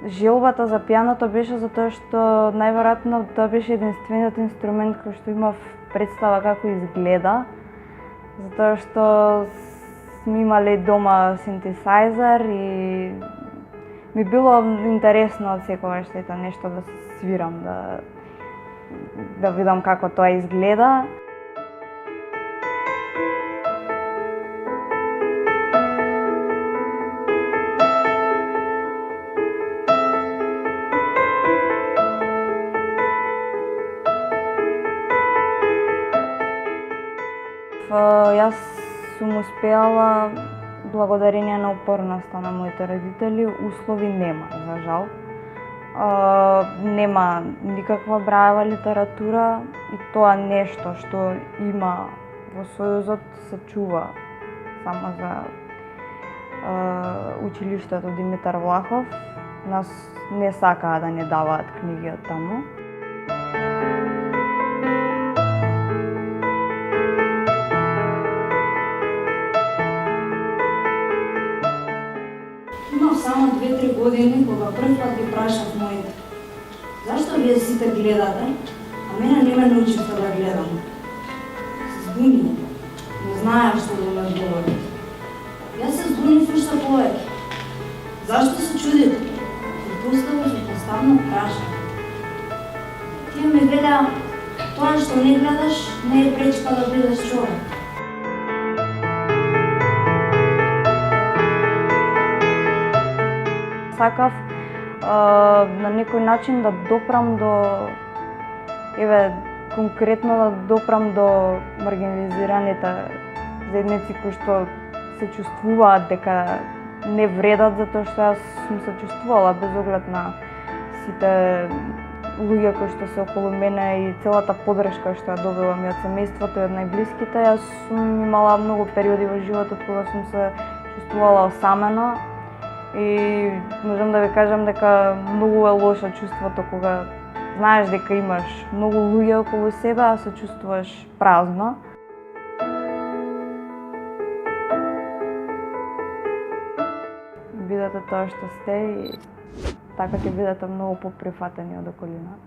Желбата за пијаното беше затоа што најверојатно тоа беше единствениот инструмент кој што имав представа како изгледа, затоа што сме имале дома синтесајзер и ми било интересно од секогаш нешто да свирам, да видам како тоа изгледа. Јас сум успеала благодарение на упорноста на моите родители. Услови нема, за жал. Нема никаква брајава литература и тоа нешто што има во Сојузот се чува само за училиштето Димитар Влахов. Нас не сакаа да ни даваат книги од таму. Само 2-3 години, кога првпат ги прашав моите, зашто вие сите гледате, а мене не ме научите да гледам? Се збунија, не знаеа што да ме одговорите. Јас се збунив уште повеќе. Зашто се чудите? Поставно прашање. Тие ми велеа, тоа што не гледаш не е пречка да бидеш човек. Сакав на некој начин да допрам до, конкретно да допрам до маргинализираните заедници кои што се чувствуваат дека не вредат, затоа што јас сум се чувствувала без оглед на сите луѓе кои што се околу мене и целата поддршка што ја добивам и од семејството и од најблиските. Јас сум имала многу периоди во животот кога сум се чувствувала осамена. И можам да ви кажам дека многу е лошо чувството кога знаеш дека имаш многу луѓе околу себе, а се чувствуваш празно. Бидете тоа што сте и така ќе бидете многу поприфатени од околина.